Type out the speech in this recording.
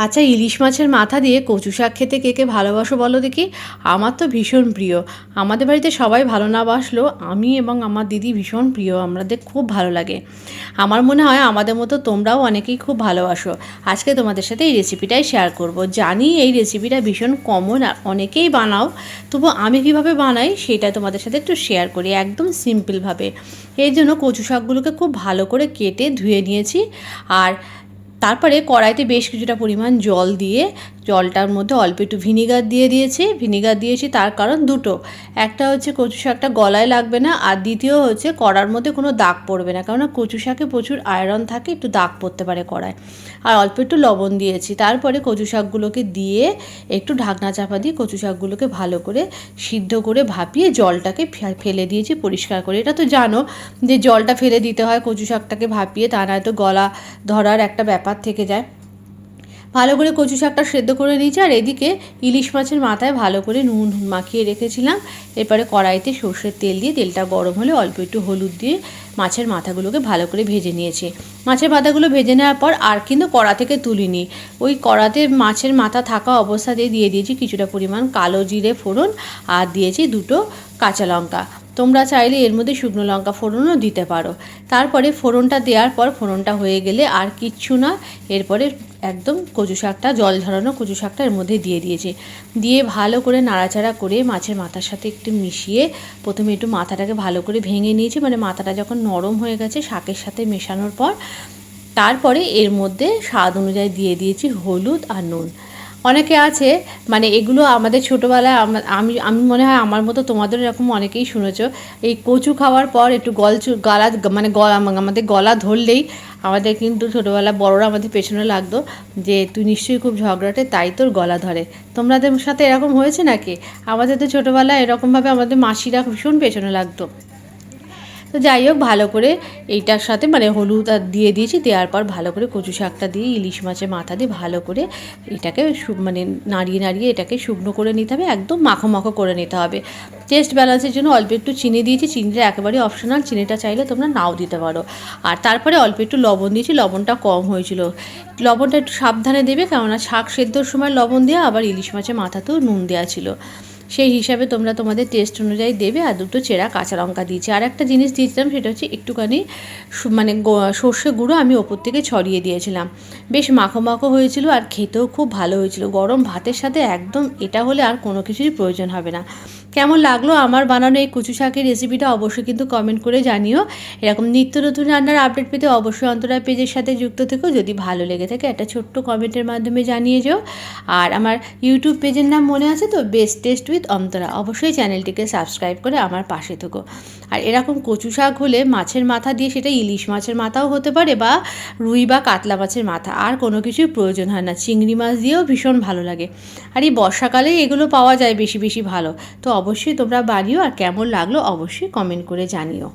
আচ্ছা, ইলিশ মাছের মাথা দিয়ে কচু শাক খেতে কে কে ভালোবাসো বলো দেখি। আমার তো ভীষণ প্রিয়। আমাদের বাড়িতে সবাই ভালো না বাসলেও আমি এবং আমার দিদি ভীষণ প্রিয়, আমাদের খুব ভালো লাগে। আমার মনে হয় আমাদের মতো তোমরাও অনেকেই খুব ভালোবাসো। আজকে তোমাদের সাথে এই রেসিপিটাই শেয়ার করব। জানি এই রেসিপিটা ভীষণ কমন আর অনেকেই বানাও, তবু আমি কীভাবে বানাই সেটা তোমাদের সাথে একটু শেয়ার করি একদম সিম্পলভাবে। এই জন্য কচু শাকগুলোকে খুব ভালো করে কেটে ধুয়ে নিয়েছি। আর তারপরে কড়াইতে বেশ কিছুটা পরিমাণ জল দিয়ে জলটার মধ্যে অল্প একটু ভিনিগার দিয়ে দিয়েছি। ভিনিগার দিয়েছি তার কারণ দুটো, একটা হচ্ছে কচু শাকটা গলায় লাগবে না, আর দ্বিতীয় হচ্ছে কড়ার মধ্যে কোনো দাগ পড়বে না, কারণ কচু শাকে প্রচুর আয়রন থাকে, একটু দাগ পড়তে পারে কড়ায়। আর অল্প একটু লবণ দিয়েছি। তারপরে কচু শাকগুলোকে দিয়ে একটু ঢাকনা চাপা দিয়ে কচু শাকগুলোকে ভালো করে সিদ্ধ করে ভাপিয়ে জলটাকে ফেলে দিয়েছি পরিষ্কার করে। এটা তো জানো যে জলটা ফেলে দিতে হয় কচু শাকটাকে ভাপিয়ে, তা নয়তো গলা ধরার একটা ব্যাপার থেকে যায়। ভালো করে কচু শাকটা সেদ্ধ করে নিয়েছি। আর এদিকে ইলিশ মাছের মাথায় ভালো করে নুন মাখিয়ে রেখেছিলাম। এরপরে কড়াইতে সর্ষের তেল দিয়ে তেলটা গরম হলে অল্প একটু হলুদ দিয়ে মাছের মাথাগুলোকে ভালো করে ভেজে নিয়েছি। মাছের মাথাগুলো ভেজে নেওয়ার পর আর কিন্তু কড়া থেকে তুলিনি, ওই কড়াতে মাছের মাথা থাকা অবস্থাতেই দিয়ে দিয়েছি কিছুটা পরিমাণ কালো জিরে ফোড়ন, আর দিয়েছি দুটো কাঁচা লঙ্কা। তোমরা চাইলে এর মধ্যে শুকনো লঙ্কা ফোড়নও দিতে পারো। তারপরে ফোড়নটা দেওয়ার পর ফোড়নটা হয়ে গেলে আর কিচ্ছু না, এরপরে একদম কচু শাকটা, জল ঝরানো কচু শাকটা এর মধ্যে দিয়ে দিয়েছি। দিয়ে ভালো করে নাড়াচাড়া করে মাছের মাথার সাথে একটু মিশিয়ে প্রথমে একটু মাথাটাকে ভালো করে ভেঙে নিয়েছি, মানে মাথাটা যখন নরম হয়ে গেছে শাকের সাথে মেশানোর পর তারপরে এর মধ্যে স্বাদ অনুযায়ী দিয়ে দিয়েছি হলুদ আর নুন। অনেকে আছে মানে এগুলো আমাদের ছোটোবেলায় আমি আমি মনে হয় আমার মতো তোমাদের এরকম অনেকেই শুনেছো, এই কচু খাওয়ার পর একটু গলা মানে আমাদের গলা ধরলেই আমাদের কিন্তু ছোটোবেলা বড়রা আমাদের পেছনে লাগতো যে তুই নিশ্চয়ই খুব ঝগড়াটে তাই তোর গলা ধরে। তোমাদের সাথে এরকম হয়েছে নাকি? আমাদের তো ছোটোবেলায় এরকমভাবে আমাদের মাসিরা ভীষণ পেছনে লাগতো। তো যাই হোক, ভালো করে এইটার সাথে মানে হলুদ আর দিয়ে দিয়েছি। দেওয়ার পর ভালো করে কচু শাকটা দিয়ে ইলিশ মাছের মাথা দিয়ে ভালো করে এটাকে মানে নাড়িয়ে নাড়িয়ে এটাকে শুকনো করে নিতে হবে, একদম মাখো মাখো করে নিতে হবে। টেস্ট ব্যালেন্সের জন্য অল্প একটু চিনি দিয়েছি, চিনিটা একেবারে অপশনাল, চিনিটা চাইলে তোমরা নাও দিতে পারো। আর তারপরে অল্প একটু লবণ দিয়েছি, লবণটা কম হয়েছিল। লবণটা একটু সাবধানে দেবে, কেননা শাক সেদ্ধর সময় লবণ দেওয়া, আবার ইলিশ মাছের মাথাতেও নুন দেওয়া ছিল, সেই হিসাবে তোমরা তোমাদের টেস্ট অনুযায়ী দেবে। আর দুটো চেরা কাঁচা লঙ্কা দিয়েছি। আর একটা জিনিস দিয়েছিলাম, সেটা হচ্ছে একটুখানি মানে সর্ষে গুঁড়ো আমি ওপর থেকে ছড়িয়ে দিয়েছিলাম। বেশ মাখো মাখো হয়েছিল আর খেতেও খুব ভালো হয়েছিল। গরম ভাতের সাথে একদম এটা হলে আর কোনো কিছুরই প্রয়োজন হবে না। কেমন লাগলো আমার বানানো এই কচু শাকের রেসিপিটা অবশ্যই কিন্তু কমেন্ট করে জানিও। এরকম নিত্য নতুন রান্নার আপডেট পেতে অবশ্যই অন্তরা পেজের সাথে যুক্ত থেকো। যদি ভালো লেগে থাকে একটা ছোট্ট কমেন্টের মাধ্যমে জানিয়ে যাও। আর আমার ইউটিউব পেজের নাম মনে আছে তো, বেস্ট টেস্ট উইথ অন্তরা, অবশ্যই চ্যানেলটিকে সাবস্ক্রাইব করে আমার পাশে থেকো। আর এরকম কচু শাক হলে মাছের মাথা দিয়ে, সেটা ইলিশ মাছের মাথাও হতে পারে বা রুই বা কাতলা মাছের মাথা, আর কোনো কিছুর প্রয়োজন হয় না। চিংড়ি মাছ দিয়েও ভীষণ ভালো লাগে। আর এই বর্ষাকালে এগুলো পাওয়া যায় বেশি বেশি ভালো। তো অবশ্যই তোমরা বানিও, আর কেমন লাগলো অবশ্যই কমেন্ট করে জানিও।